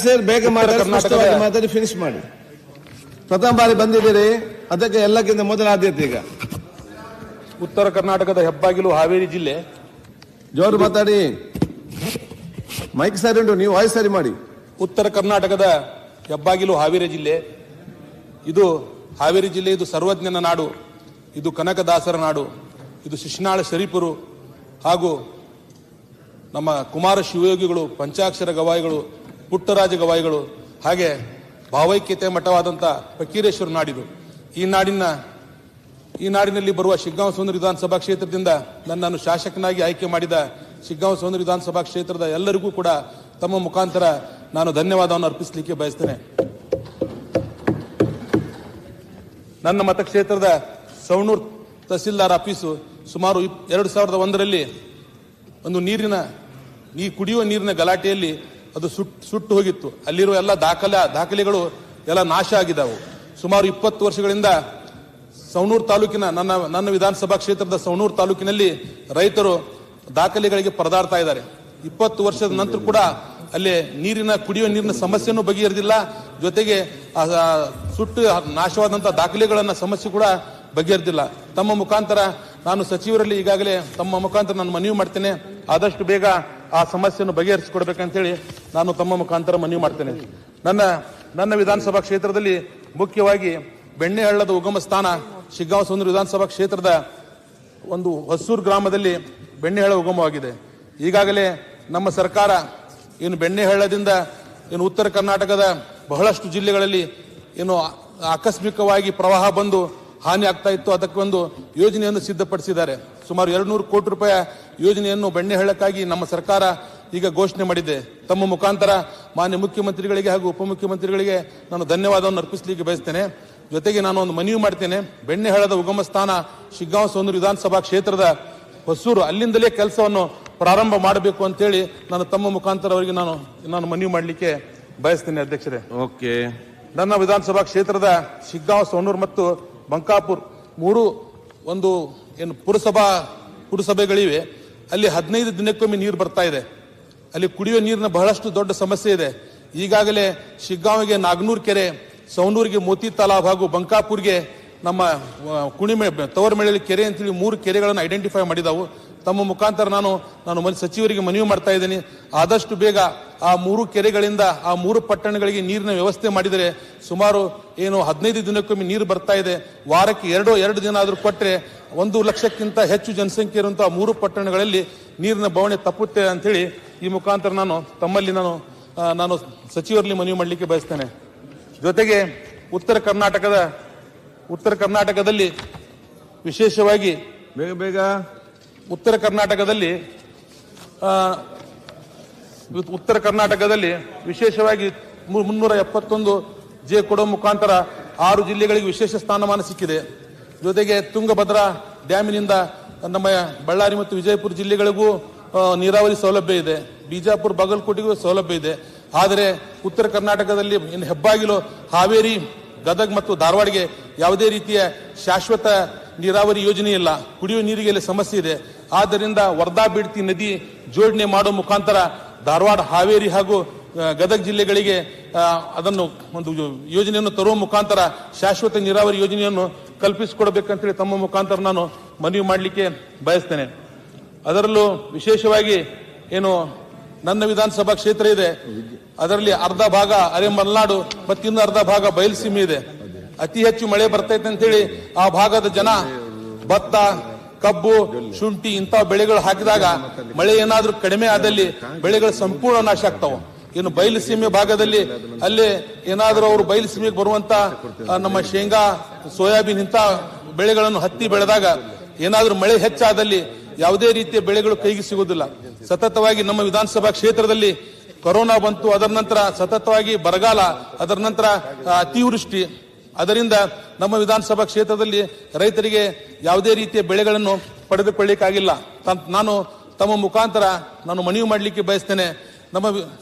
Sir ಬೇಗ ಮಾತಾಡಿ finish ಮಾಡಿ. ಪ್ರಥಮ ಬಾರಿ ಬಂದಿದ್ದೀರಿ, ಅದಕ್ಕೆ ಎಲ್ಲಕ್ಕಿಂತ ಮೊದಲ ಆದ್ಯತೆ. ಈಗ ಉತ್ತರ ಕರ್ನಾಟಕದ ಹೆಬ್ಬಾಗಿಲು ಹಾವೇರಿ ಜಿಲ್ಲೆ. ಜೋರು ಮಾತಾಡಿ, ಮೈಕ್ ಸರಿ ಉಂಟು, ನೀವು ವಾಯ್ಸ್ ಸರಿ ಮಾಡಿ. ಉತ್ತರ ಕರ್ನಾಟಕದ ಹೆಬ್ಬಾಗಿಲು ಹಾವೇರಿ ಜಿಲ್ಲೆ. ಇದು ಹಾವೇರಿ ಜಿಲ್ಲೆ, ಇದು ಸರ್ವಜ್ಞನ ನಾಡು, ಇದು ಕನಕದಾಸರ ನಾಡು, ಇದು ಶಿಶುನಾಳ ಶರೀಫರು ಹಾಗೂ ನಮ್ಮ ಕುಮಾರ ಶಿವಯೋಗಿಗಳು, ಪಂಚಾಕ್ಷರ ಗವಾಯಿಗಳು, ಪುಟ್ಟರಾಜ ಗವಾಯಿಗಳು, ಹಾಗೆ ಭಾವೈಕ್ಯತೆ ಮಠವಾದಂಥ ಫಕೀರೇಶ್ವರ ನಾಡಿದು. ಈ ನಾಡಿನಲ್ಲಿ ಬರುವ ಶಿಗ್ಗಾಂವ ಸೋಂದೂರು ವಿಧಾನಸಭಾ ಕ್ಷೇತ್ರದಿಂದ ನನ್ನನ್ನು ಶಾಸಕನಾಗಿ ಆಯ್ಕೆ ಮಾಡಿದ ಶಿಗ್ಗಾಂವ ಸೋಂದೂರು ವಿಧಾನಸಭಾ ಕ್ಷೇತ್ರದ ಎಲ್ಲರಿಗೂ ಕೂಡ ತಮ್ಮ ಮುಖಾಂತರ ನಾನು ಧನ್ಯವಾದವನ್ನು ಅರ್ಪಿಸಲಿಕ್ಕೆ ಬಯಸ್ತೇನೆ. ನನ್ನ ಮತಕ್ಷೇತ್ರದ ಸವಣೂರು ತಹಸೀಲ್ದಾರ್ ಆಫೀಸು ಸುಮಾರು 2001ರಲ್ಲಿ ಒಂದು ಕುಡಿಯುವ ನೀರಿನ ಗಲಾಟೆಯಲ್ಲಿ ಅದು ಸುಟ್ಟು ಹೋಗಿತ್ತು. ಅಲ್ಲಿರುವ ಎಲ್ಲ ದಾಖಲೆಗಳು ಎಲ್ಲ ನಾಶ ಆಗಿದ್ದಾವೆ. ಸುಮಾರು 20 ವರ್ಷಗಳಿಂದ ಸವಣೂರು ತಾಲೂಕಿನ ನನ್ನ ವಿಧಾನಸಭಾ ಕ್ಷೇತ್ರದ ಸವಣೂರು ತಾಲೂಕಿನಲ್ಲಿ ರೈತರು ದಾಖಲೆಗಳಿಗೆ ಪರದಾಡ್ತಾ ಇದ್ದಾರೆ. 20 ವರ್ಷದ ನಂತರ ಕೂಡ ಅಲ್ಲಿ ಕುಡಿಯುವ ನೀರಿನ ಸಮಸ್ಯೆನೂ ಬಗೆಹರಿದಿಲ್ಲ. ಜೊತೆಗೆ ಸುಟ್ಟು ನಾಶವಾದಂತಹ ದಾಖಲೆಗಳನ್ನ ಸಮಸ್ಯೆ ಕೂಡ ಬಗೆಹರಿದಿಲ್ಲ. ತಮ್ಮ ಮುಖಾಂತರ ನಾನು ಸಚಿವರಲ್ಲಿ ಈಗಾಗಲೇ ತಮ್ಮ ಮುಖಾಂತರ ನಾನು ಮನವಿ ಮಾಡ್ತೇನೆ, ಆದಷ್ಟು ಬೇಗ ಆ ಸಮಸ್ಯೆಯನ್ನು ಬಗೆಹರಿಸಿಕೊಡ್ಬೇಕಂತೇಳಿ ನಾನು ತಮ್ಮ ಮುಖಾಂತರ ಮನವಿ ಮಾಡ್ತೇನೆ. ನನ್ನ ವಿಧಾನಸಭಾ ಕ್ಷೇತ್ರದಲ್ಲಿ ಮುಖ್ಯವಾಗಿ ಬೆಣ್ಣೆಹಳ್ಳದ ಉಗಮ ಸ್ಥಾನ ಶಿಗ್ಗಾಂವ ಸೋಂದೂರು ವಿಧಾನಸಭಾ ಕ್ಷೇತ್ರದ ಒಂದು ಹೊಸೂರು ಗ್ರಾಮದಲ್ಲಿ ಬೆಣ್ಣೆಹಳ್ಳ ಉಗಮವಾಗಿದೆ. ಈಗಾಗಲೇ ನಮ್ಮ ಸರ್ಕಾರ ಬೆಣ್ಣೆಹಳ್ಳದಿಂದ ಉತ್ತರ ಕರ್ನಾಟಕದ ಬಹಳಷ್ಟು ಜಿಲ್ಲೆಗಳಲ್ಲಿ ಆಕಸ್ಮಿಕವಾಗಿ ಪ್ರವಾಹ ಬಂದು ಹಾನಿ ಆಗ್ತಾ ಇತ್ತು. ಅದಕ್ಕೆ ಒಂದು ಯೋಜನೆಯನ್ನು ಸಿದ್ಧಪಡಿಸಿದ್ದಾರೆ. ಸುಮಾರು 200 ಕೋಟಿ ರೂಪಾಯಿ ಯೋಜನೆಯನ್ನು ಬೆಣ್ಣೆಹಳ್ಳಕ್ಕಾಗಿ ನಮ್ಮ ಸರ್ಕಾರ ಈಗ ಘೋಷಣೆ ಮಾಡಿದೆ. ತಮ್ಮ ಮುಖಾಂತರ ಮಾನ್ಯ ಮುಖ್ಯಮಂತ್ರಿಗಳಿಗೆ ಹಾಗೂ ಉಪಮುಖ್ಯಮಂತ್ರಿಗಳಿಗೆ ನಾನು ಧನ್ಯವಾದವನ್ನು ಅರ್ಪಿಸಲಿಕ್ಕೆ ಬಯಸ್ತೇನೆ. ಜೊತೆಗೆ ನಾನು ಒಂದು ಮನವಿ ಮಾಡ್ತೇನೆ, ಬೆಣ್ಣೆಹಳ್ಳದ ಉಗಮ ಸ್ಥಾನ ಶಿಗ್ಗಾಂವ ಸೋಂದೂರು ವಿಧಾನಸಭಾ ಕ್ಷೇತ್ರದ ಹೊಸೂರು, ಅಲ್ಲಿಂದಲೇ ಕೆಲಸವನ್ನು ಪ್ರಾರಂಭ ಮಾಡಬೇಕು ಅಂತೇಳಿ ನಾನು ತಮ್ಮ ಮುಖಾಂತರ ಅವರಿಗೆ ನಾನು ಮನವಿ ಮಾಡಲಿಕ್ಕೆ ಬಯಸ್ತೇನೆ. ಅಧ್ಯಕ್ಷರೇ, ಓಕೆ. ನನ್ನ ವಿಧಾನಸಭಾ ಕ್ಷೇತ್ರದ ಶಿಗ್ಗಾಂವ, ಸವಣೂರು ಮತ್ತು ಬಂಕಾಪುರ್ ಮೂರು ಒಂದು ಪುರಸಭೆಗಳಿವೆ. ಅಲ್ಲಿ 15 ದಿನಕ್ಕೊಮ್ಮೆ ನೀರು ಬರ್ತಾ ಇದೆ. ಅಲ್ಲಿ ಕುಡಿಯುವ ನೀರಿನ ಬಹಳಷ್ಟು ದೊಡ್ಡ ಸಮಸ್ಯೆ ಇದೆ. ಈಗಾಗಲೇ ಶಿಗ್ಗಾಂವಿಗೆ ನಾಗನೂರು ಕೆರೆ, ಸವಣೂರಿಗೆ ಮೋತಿ ತಾಲಾಬ್ ಹಾಗೂ ಬಂಕಾಪುರ್ಗೆ ನಮ್ಮ ತವರಮೆಳೆ ಕೆರೆ ಅಂತೇಳಿ 3 ಕೆರೆಗಳನ್ನು ಐಡೆಂಟಿಫೈ ಮಾಡಿದವು. ತಮ್ಮ ಮುಖಾಂತರ ನಾನು ಸಚಿವರಿಗೆ ಮನವಿ ಮಾಡ್ತಾ ಇದ್ದೀನಿ, ಆದಷ್ಟು ಬೇಗ ಆ 3 ಕೆರೆಗಳಿಂದ ಆ 3 ಪಟ್ಟಣಗಳಿಗೆ ನೀರಿನ ವ್ಯವಸ್ಥೆ ಮಾಡಿದರೆ ಸುಮಾರು 15 ದಿನಕ್ಕೊಮ್ಮೆ ನೀರು ಬರ್ತಾ ಇದೆ. ವಾರಕ್ಕೆ 2 ದಿನ ಆದರೂ ಕೊಟ್ಟರೆ 1 ಲಕ್ಷಕ್ಕಿಂತ ಹೆಚ್ಚು ಜನಸಂಖ್ಯೆ ಇರುವಂತಹ 3 ಪಟ್ಟಣಗಳಲ್ಲಿ ನೀರಿನ ಬವಣೆ ತಪ್ಪುತ್ತೆ ಅಂತೇಳಿ ಈ ಮುಖಾಂತರ ತಮ್ಮಲ್ಲಿ ನಾನು ಸಚಿವರಲ್ಲಿ ಮನವಿ ಮಾಡಲಿಕ್ಕೆ ಬಯಸ್ತೇನೆ. ಜೊತೆಗೆ ಉತ್ತರ ಕರ್ನಾಟಕದಲ್ಲಿ ವಿಶೇಷವಾಗಿ ಉತ್ತರ ಕರ್ನಾಟಕದಲ್ಲಿ ವಿಶೇಷವಾಗಿ 371 ಜೆ ಕೊಡೋ ಮುಖಾಂತರ 6 ಜಿಲ್ಲೆಗಳಿಗೆ ವಿಶೇಷ ಸ್ಥಾನಮಾನ ಸಿಕ್ಕಿದೆ. ಜೊತೆಗೆ ತುಂಗಭದ್ರಾ ಡ್ಯಾಮಿನಿಂದ ನಮ್ಮ ಬಳ್ಳಾರಿ ಮತ್ತು ವಿಜಯಪುರ ಜಿಲ್ಲೆಗಳಿಗೂ ನೀರಾವರಿ ಸೌಲಭ್ಯ ಇದೆ. ಬಿಜಾಪುರ, ಬಾಗಲಕೋಟೆಗೂ ಸೌಲಭ್ಯ ಇದೆ. ಆದರೆ ಉತ್ತರ ಕರ್ನಾಟಕದಲ್ಲಿ ಹೆಬ್ಬಾಗಿಲು, ಹಾವೇರಿ, ಗದಗ ಮತ್ತು ಧಾರವಾಡಗೆ ಯಾವುದೇ ರೀತಿಯ ಶಾಶ್ವತ ನೀರಾವರಿ ಯೋಜನೆ ಇಲ್ಲ. ಕುಡಿಯುವ ನೀರಿಗೆ ಸಮಸ್ಯೆ ಇದೆ. ಆದ್ದರಿಂದ ವರ್ಧಾ ಬಿಡ್ತಿ ನದಿ ಜೋಡಣೆ ಮಾಡುವ ಮುಖಾಂತರ ಧಾರವಾಡ, ಹಾವೇರಿ ಹಾಗೂ ಗದಗ ಜಿಲ್ಲೆಗಳಿಗೆ ಅದನ್ನು ಒಂದು ಯೋಜನೆಯನ್ನು ತರುವ ಮುಖಾಂತರ ಶಾಶ್ವತ ನೀರಾವರಿ ಯೋಜನೆಯನ್ನು ಕಲ್ಪಿಸಿಕೊಡಬೇಕಂತೇಳಿ ತಮ್ಮ ಮುಖಾಂತರ ನಾನು ಮನವಿ ಮಾಡಲಿಕ್ಕೆ ಬಯಸ್ತೇನೆ. ಅದರಲ್ಲೂ ವಿಶೇಷವಾಗಿ ನನ್ನ ವಿಧಾನಸಭಾ ಕ್ಷೇತ್ರ ಇದೆ, ಅದರಲ್ಲಿ ಅರ್ಧ ಭಾಗ ಅರೆ ಮಲೆನಾಡು ಮತ್ತು ಇನ್ನು ಅರ್ಧ ಭಾಗ ಬಯಲುಸೀಮೆ ಇದೆ. ಅತಿ ಹೆಚ್ಚು ಮಳೆ ಬರ್ತೈತೆ ಅಂತೇಳಿ ಆ ಭಾಗದ ಜನ ಭತ್ತ, ಕಬ್ಬು, ಶುಂಠಿ ಇಂತಹ ಬೆಳೆಗಳು ಹಾಕಿದಾಗ ಮಳೆ ಏನಾದ್ರೂ ಕಡಿಮೆ ಆದಲ್ಲಿ ಬೆಳೆಗಳು ಸಂಪೂರ್ಣ ನಾಶ ಆಗ್ತಾವ. ಬಯಲುಸೀಮೆ ಭಾಗದಲ್ಲಿ ಅಲ್ಲೇ ಏನಾದ್ರೂ ಅವರು ಬಯಲುಸೀಮೆಗೆ ಬರುವಂತ ನಮ್ಮ ಶೇಂಗಾ, ಸೋಯಾಬೀನ್ ಇಂಥ ಬೆಳೆಗಳನ್ನು ಹತ್ತಿ ಬೆಳೆದಾಗ ಏನಾದ್ರೂ ಮಳೆ ಹೆಚ್ಚಾದಲ್ಲಿ ಯಾವುದೇ ರೀತಿಯ ಬೆಳೆಗಳು ಕೈಗೆ ಸಿಗುವುದಿಲ್ಲ. ಸತತವಾಗಿ ನಮ್ಮ ವಿಧಾನಸಭಾ ಕ್ಷೇತ್ರದಲ್ಲಿ ಕೊರೋನಾ ಬಂತು, ಅದರ ನಂತರ ಸತತವಾಗಿ ಬರಗಾಲ, ಅದರ ನಂತರ ಅತಿವೃಷ್ಟಿ. ಅದರಿಂದ ನಮ್ಮ ವಿಧಾನಸಭಾ ಕ್ಷೇತ್ರದಲ್ಲಿ ರೈತರಿಗೆ ಯಾವುದೇ ರೀತಿಯ ಬೆಳೆಗಳನ್ನು ಪಡೆದುಕೊಳ್ಳಿಕ್ಕಾಗಿಲ್ಲ. ನಾನು ತಮ್ಮ ಮುಖಾಂತರ ಮನವಿ ಮಾಡಲಿಕ್ಕೆ ಬಯಸ್ತೇನೆ, ನಮ್ಮ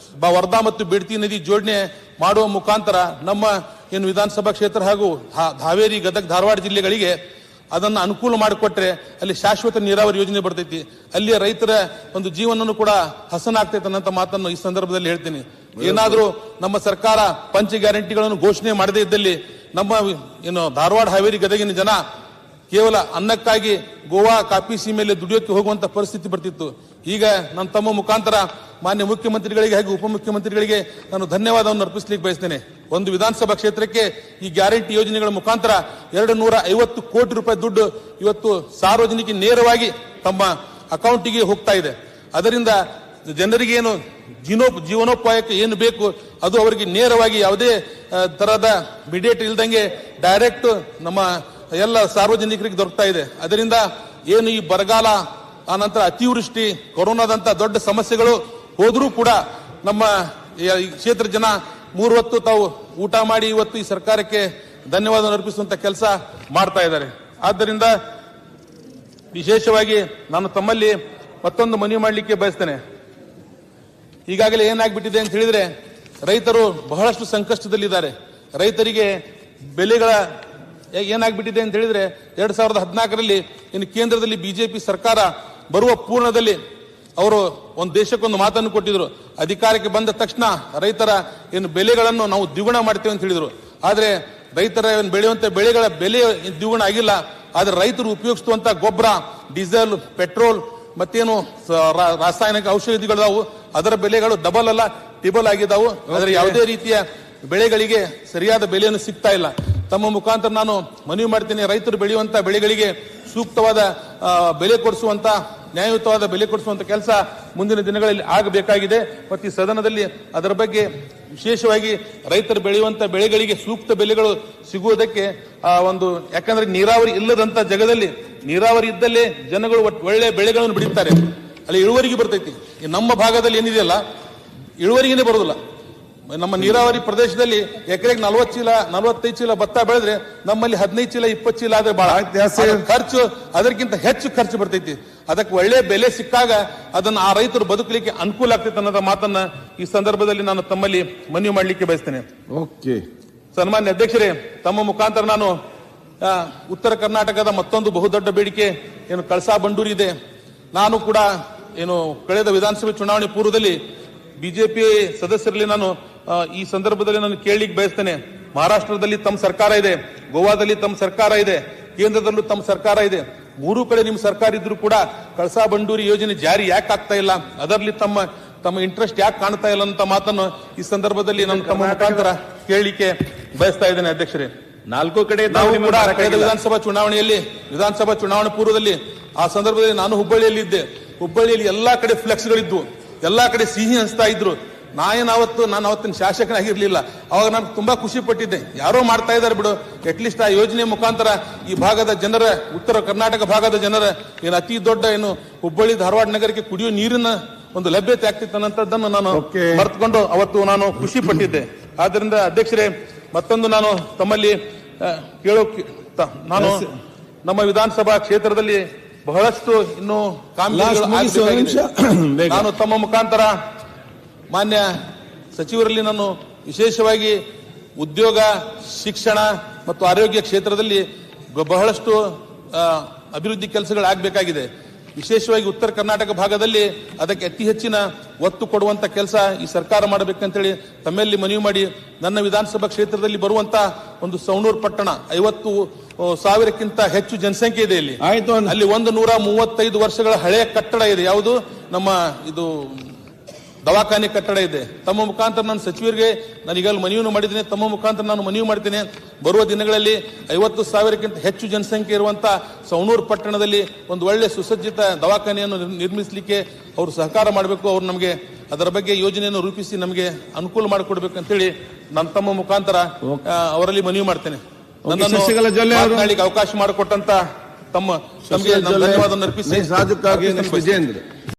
ವರ್ಧಾ ಮತ್ತು ಬಿಡ್ತಿ ನದಿ ಜೋಡಣೆ ಮಾಡುವ ಮುಖಾಂತರ ನಮ್ಮ ವಿಧಾನಸಭಾ ಕ್ಷೇತ್ರ ಹಾಗೂ ಹಾವೇರಿ, ಗದಗ, ಧಾರವಾಡ ಜಿಲ್ಲೆಗಳಿಗೆ ಅದನ್ನು ಅನುಕೂಲ ಮಾಡಿಕೊಟ್ರೆ ಅಲ್ಲಿ ಶಾಶ್ವತ ನೀರಾವರಿ ಯೋಜನೆ ಬರ್ತೈತಿ. ಅಲ್ಲಿಯ ರೈತರ ಒಂದು ಜೀವನನೂ ಕೂಡ ಹಸನಾಗ್ತೈತೆ ಅನ್ನೋ ಮಾತನ್ನು ಈ ಸಂದರ್ಭದಲ್ಲಿ ಹೇಳ್ತೀನಿ. ಏನಾದರೂ ನಮ್ಮ ಸರ್ಕಾರ ಪಂಚ ಗ್ಯಾರಂಟಿಗಳನ್ನು ಘೋಷಣೆ ಮಾಡದೇ ಇದ್ದಲ್ಲಿ ನಮ್ಮ ಧಾರವಾಡ, ಹಾವೇರಿ, ಗದಗಿನ ಜನ ಕೇವಲ ಅನ್ನಕ್ಕಾಗಿ ಗೋವಾ, ಕಾಫಿ ಸೀಮೆಯಲ್ಲಿ ದುಡಿಯೋಕೆ ಹೋಗುವಂತ ಪರಿಸ್ಥಿತಿ ಬರ್ತಿತ್ತು. ಈಗ ನನ್ನ ತಮ್ಮ ಮುಖಾಂತರ ಮಾನ್ಯ ಮುಖ್ಯಮಂತ್ರಿಗಳಿಗೆ ಹಾಗೂ ಉಪಮುಖ್ಯಮಂತ್ರಿಗಳಿಗೆ ನಾನು ಧನ್ಯವಾದವನ್ನು ಅರ್ಪಿಸಲಿಕ್ಕೆ ಬಯಸ್ತೇನೆ. ಒಂದು ವಿಧಾನಸಭಾ ಕ್ಷೇತ್ರಕ್ಕೆ ಈ ಗ್ಯಾರಂಟಿ ಯೋಜನೆಗಳ ಮುಖಾಂತರ 250 ಕೋಟಿ ರೂಪಾಯಿ ದುಡ್ಡು ಇವತ್ತು ಸಾರ್ವಜನಿಕ ನೇರವಾಗಿ ತಮ್ಮ ಅಕೌಂಟಿಗೆ ಹೋಗ್ತಾ ಇದೆ. ಅದರಿಂದ ಜನರಿಗೆ ಏನು ಜೀವನೋಪಾಯಕ್ಕೆ ಏನು ಬೇಕು ಅದು ಅವರಿಗೆ ನೇರವಾಗಿ ಯಾವುದೇ ತರಹದ ಮಿಡಿಯೇಟ್ ಇಲ್ದಂಗೆ ಡೈರೆಕ್ಟ್ ನಮ್ಮ ಎಲ್ಲ ಸಾರ್ವಜನಿಕರಿಗೆ ದೊರಕ್ತಾ ಇದೆ. ಅದರಿಂದ ಏನು ಈ ಬರಗಾಲ, ಆನಂತರ ಅತಿವೃಷ್ಟಿ, ಕೊರೋನಾದಂತ ದೊಡ್ಡ ಸಮಸ್ಯೆಗಳು ಹೋದ್ರೂ ಕೂಡ ನಮ್ಮ ಈ ಕ್ಷೇತ್ರ ಜನ 3 ಹೊತ್ತು ತಾವು ಊಟ ಮಾಡಿ ಇವತ್ತು ಈ ಸರ್ಕಾರಕ್ಕೆ ಧನ್ಯವಾದ ಅರ್ಪಿಸುವಂತ ಕೆಲಸ ಮಾಡ್ತಾ ಇದ್ದಾರೆ. ಆದ್ದರಿಂದ ವಿಶೇಷವಾಗಿ ನಾನು ತಮ್ಮಲ್ಲಿ ಮತ್ತೊಂದು ಮನವಿ ಮಾಡಲಿಕ್ಕೆ ಬಯಸ್ತೇನೆ. ಈಗಾಗಲೇ ಏನಾಗ್ಬಿಟ್ಟಿದೆ ಅಂತ ಹೇಳಿದ್ರೆ ರೈತರು ಬಹಳಷ್ಟು ಸಂಕಷ್ಟದಲ್ಲಿದ್ದಾರೆ. ರೈತರಿಗೆ ಬೆಲೆಗಳ ಏನಾಗ್ಬಿಟ್ಟಿದೆ ಅಂತ ಹೇಳಿದ್ರೆ 2014ರಲ್ಲಿ ಇನ್ನು ಕೇಂದ್ರದಲ್ಲಿ ಬಿಜೆಪಿ ಸರ್ಕಾರ ಬರುವ ಪೂರ್ಣದಲ್ಲಿ ಅವರು ಒಂದು ದೇಶಕ್ಕೊಂದು ಮಾತನ್ನು ಕೊಟ್ಟಿದ್ರು. ಅಧಿಕಾರಕ್ಕೆ ಬಂದ ತಕ್ಷಣ ರೈತರ ಏನು ಬೆಲೆಗಳನ್ನು ನಾವು ದ್ವಿಗುಣ ಮಾಡ್ತೇವೆ ಅಂತ ಹೇಳಿದ್ರು. ಆದ್ರೆ ರೈತರ ಬೆಳೆಯುವಂತ ಬೆಳೆಗಳ ಬೆಲೆ ದ್ವಿಗುಣ ಆಗಿಲ್ಲ. ಆದ್ರೆ ರೈತರು ಉಪಯೋಗಿಸುವಂತ ಗೊಬ್ಬರ, ಡೀಸೆಲ್, ಪೆಟ್ರೋಲ್ ಮತ್ತೇನು ರಾಸಾಯನಿಕ ಔಷಧಿಗಳಾವು ಅದರ ಬೆಲೆಗಳು ಡಬಲ್ ಅಲ್ಲ ಟ್ರಿಬಲ್ ಆಗಿದ್ದಾವು. ಆದರೆ ಯಾವುದೇ ರೀತಿಯ ಬೆಳೆಗಳಿಗೆ ಸರಿಯಾದ ಬೆಲೆಯನ್ನು ಸಿಗ್ತಾ ಇಲ್ಲ. ತಮ್ಮ ಮುಖಾಂತರ ನಾನು ಮನವಿ ಮಾಡ್ತೀನಿ, ರೈತರು ಬೆಳೆಯುವಂತ ಬೆಳೆಗಳಿಗೆ ಸೂಕ್ತವಾದ ಬೆಲೆ ಕೊಡಿಸುವಂತ, ನ್ಯಾಯಯುತವಾದ ಬೆಲೆ ಕೊಡಿಸುವಂತ ಕೆಲಸ ಮುಂದಿನ ದಿನಗಳಲ್ಲಿ ಆಗಬೇಕಾಗಿದೆ. ಮತ್ತು ಈ ಸದನದಲ್ಲಿ ಅದರ ಬಗ್ಗೆ ವಿಶೇಷವಾಗಿ ರೈತರು ಬೆಳೆಯುವಂತ ಬೆಳೆಗಳಿಗೆ ಸೂಕ್ತ ಬೆಲೆಗಳು ಸಿಗುವುದಕ್ಕೆ ಯಾಕಂದ್ರೆ ನೀರಾವರಿ ಇಲ್ಲದಂತ ಜಗದಲ್ಲಿ ನೀರಾವರಿ ಇದ್ದಲ್ಲೇ ಜನಗಳು ಒಳ್ಳೆ ಬೆಳೆಗಳನ್ನು ಬೆಳೀತಾರೆ, ಅಲ್ಲಿ ಇಳುವರಿಗೆ ಬರ್ತೈತಿ. ನಮ್ಮ ಭಾಗದಲ್ಲಿ ಏನಿದೆಯಲ್ಲ ಇಳುವರಿಗೇನೆ ಬರೋದಿಲ್ಲ. ನಮ್ಮ ನೀರಾವರಿ ಪ್ರದೇಶದಲ್ಲಿ ಎಕರೆಗೆ 40 ಚೀಲ 45 ಚೀಲ ಭತ್ತ ಬೆಳೆದ್ರೆ ನಮ್ಮಲ್ಲಿ 15 ಚೀಲ 20 ಚೀಲ ಆದ್ರೆ ಬಹಳ ಖರ್ಚು, ಅದಕ್ಕಿಂತ ಹೆಚ್ಚು ಖರ್ಚು ಬರ್ತೈತಿ. ಅದಕ್ಕೆ ಒಳ್ಳೆ ಬೆಲೆ ಸಿಕ್ಕಾಗ ಅದನ್ನ ಆ ರೈತರು ಬದುಕಲಿಕ್ಕೆ ಅನುಕೂಲ ಆಗ್ತೈತೆ ಅನ್ನೋದ ಮಾತನ್ನ ಈ ಸಂದರ್ಭದಲ್ಲಿ ನಾನು ತಮ್ಮಲ್ಲಿ ಮನವಿ ಮಾಡಲಿಕ್ಕೆ ಬಯಸ್ತೇನೆ. ಓಕೆ, ಸನ್ಮಾನ್ಯ ಅಧ್ಯಕ್ಷರೇ, ತಮ್ಮ ಮುಖಾಂತರ ನಾನು ಉತ್ತರ ಕರ್ನಾಟಕದ ಮತ್ತೊಂದು ಬಹುದೊಡ್ಡ ಬೇಡಿಕೆ ಏನು ಕಳಸಾ ಬಂಡೂರಿ ಇದೆ. ನಾನು ಕೂಡ ಏನು ಕಳೆದ ವಿಧಾನಸಭೆ ಚುನಾವಣೆ ಪೂರ್ವದಲ್ಲಿ ಬಿಜೆಪಿ ಸದಸ್ಯರಲ್ಲಿ ನಾನು ಈ ಸಂದರ್ಭದಲ್ಲಿ ನಾನು ಕೇಳಲಿಕ್ಕೆ ಬಯಸ್ತೇನೆ. ಮಹಾರಾಷ್ಟ್ರದಲ್ಲಿ ತಮ್ಮ ಸರ್ಕಾರ ಇದೆ, ಗೋವಾದಲ್ಲಿ ತಮ್ಮ ಸರ್ಕಾರ ಇದೆ, ಕೇಂದ್ರದಲ್ಲೂ ತಮ್ಮ ಸರ್ಕಾರ ಇದೆ. 3 ಕಡೆ ನಿಮ್ಮ ಸರ್ಕಾರ ಇದ್ರೂ ಕೂಡ ಕಳಸಾ ಬಂಡೂರಿ ಯೋಜನೆ ಜಾರಿ ಯಾಕೆ ಆಗ್ತಾ ಇಲ್ಲ, ಅದರಲ್ಲಿ ತಮ್ಮ ಇಂಟ್ರೆಸ್ಟ್ ಯಾಕೆ ಕಾಣ್ತಾ ಇಲ್ಲ ಅಂತ ಮಾತನ್ನು ಈ ಸಂದರ್ಭದಲ್ಲಿ ನಾನು ತಮ್ಮ ಮುಖಾಂತರ ಕೇಳಲಿಕ್ಕೆ ಬಯಸ್ತಾ ಇದ್ದೇನೆ. ಅಧ್ಯಕ್ಷರೇ, 4 ಕಡೆ ನಾವು ಕೂಡ ಕಳೆದ ವಿಧಾನಸಭಾ ಚುನಾವಣೆ ಪೂರ್ವದಲ್ಲಿ ಆ ಸಂದರ್ಭದಲ್ಲಿ ನಾನು ಹುಬ್ಬಳ್ಳಿಯಲ್ಲಿ ಇದ್ದೆ. ಹುಬ್ಬಳ್ಳಿಯಲ್ಲಿ ಎಲ್ಲಾ ಕಡೆ ಫ್ಲೆಕ್ಸ್ಗಳಿದ್ವು, ಎಲ್ಲಾ ಕಡೆ ಸಿಹಿ ಹಂಚ್ತಾ ಇದ್ರು. ನಾನು ಅವತ್ತಿನ ಶಾಸಕನಾಗಿರ್ಲಿಲ್ಲ. ಅವಾಗ ನಾನು ತುಂಬಾ ಖುಷಿ ಪಟ್ಟಿದ್ದೆ, ಯಾರೋ ಮಾಡ್ತಾ ಇದ್ದಾರೆ ಬಿಡು, ಅಟ್ಲೀಸ್ಟ್ ಆ ಯೋಜನೆ ಮುಖಾಂತರ ಈ ಭಾಗದ ಜನರ, ಉತ್ತರ ಕರ್ನಾಟಕ ಭಾಗದ ಜನರ ಏನು ಅತಿ ದೊಡ್ಡ ಏನು ಹುಬ್ಬಳ್ಳಿ ಧಾರವಾಡ ನಗರಕ್ಕೆ ಕುಡಿಯುವ ನೀರಿನ ಒಂದು ಲಭ್ಯತೆ ಆಗ್ತಿತ್ತು ಅನ್ನೋದನ್ನು ನಾನು ಮರೆತುಕೊಂಡು ಅವತ್ತು ನಾನು ಖುಷಿ ಪಟ್ಟಿದ್ದೆ. ಆದ್ರಿಂದ ಅಧ್ಯಕ್ಷರೇ, ಮತ್ತೊಂದು ನಾನು ತಮ್ಮಲ್ಲಿ ನಾನು ನಮ್ಮ ವಿಧಾನಸಭಾ ಕ್ಷೇತ್ರದಲ್ಲಿ ಬಹಳಷ್ಟು ಇನ್ನು ನಾನು ತಮ್ಮ ಮುಖಾಂತರ ಮಾನ್ಯ ಸಚಿವರಲ್ಲಿ ನಾನು ವಿಶೇಷವಾಗಿ ಉದ್ಯೋಗ, ಶಿಕ್ಷಣ ಮತ್ತು ಆರೋಗ್ಯ ಕ್ಷೇತ್ರದಲ್ಲಿ ಬಹಳಷ್ಟು ಅಭಿವೃದ್ಧಿ ಕೆಲಸಗಳಾಗಬೇಕಾಗಿದೆ. ವಿಶೇಷವಾಗಿ ಉತ್ತರ ಕರ್ನಾಟಕ ಭಾಗದಲ್ಲಿ ಅದಕ್ಕೆ ಅತಿ ಹೆಚ್ಚಿನ ಒತ್ತು ಕೊಡುವಂತ ಕೆಲಸ ಈ ಸರ್ಕಾರ ಮಾಡಬೇಕಂತೇಳಿ ತಮ್ಮಲ್ಲಿ ಮನವಿ ಮಾಡಿ, ನನ್ನ ವಿಧಾನಸಭಾ ಕ್ಷೇತ್ರದಲ್ಲಿ ಬರುವಂತ ಒಂದು ಸವಣೂರು ಪಟ್ಟಣ 50,000ಕ್ಕಿಂತ ಹೆಚ್ಚು ಜನಸಂಖ್ಯೆ ಇದೆ. ಇಲ್ಲಿ ಅಲ್ಲಿ 135 ವರ್ಷಗಳ ಹಳೆಯ ಕಟ್ಟಡ ಇದೆ. ಯಾವುದು ನಮ್ಮ ಇದು ದವಾಖಾನೆ ಕಟ್ಟಡ ಇದೆ. ತಮ್ಮ ಮುಖಾಂತರ ನಾನು ಸಚಿವರಿಗೆ ನಾನು ಈಗಾಗಲೇ ಮನವಿಯನ್ನು ಮಾಡಿದ್ದೇನೆ. ತಮ್ಮ ಮುಖಾಂತರ ನಾನು ಮನವಿ ಮಾಡ್ತೇನೆ, ಬರುವ ದಿನಗಳಲ್ಲಿ 50,000ಕ್ಕಿಂತ ಹೆಚ್ಚು ಜನಸಂಖ್ಯೆ ಇರುವಂತಹ ಸವಣೂರು ಪಟ್ಟಣದಲ್ಲಿ ಒಂದು ಒಳ್ಳೆ ಸುಸಜ್ಜಿತ ದವಾಖಾನೆಯನ್ನು ನಿರ್ಮಿಸಲಿಕ್ಕೆ ಅವರು ಸಹಕಾರ ಮಾಡಬೇಕು. ಅವರು ನಮಗೆ ಅದರ ಬಗ್ಗೆ ಯೋಜನೆಯನ್ನು ರೂಪಿಸಿ ನಮಗೆ ಅನುಕೂಲ ಮಾಡಿಕೊಡ್ಬೇಕಂತೇಳಿ ನಾನು ತಮ್ಮ ಮುಖಾಂತರ ಅವರಲ್ಲಿ ಮನವಿ ಮಾಡ್ತೇನೆ. ನನ್ನನ್ನು ಮಾತನಾಡಲಿಕ್ಕೆ ಅವಕಾಶ ಮಾಡಿಕೊಟ್ಟಂತ ತಮಗೆ ಧನ್ಯವಾದ ಅರ್ಪಿಸಿ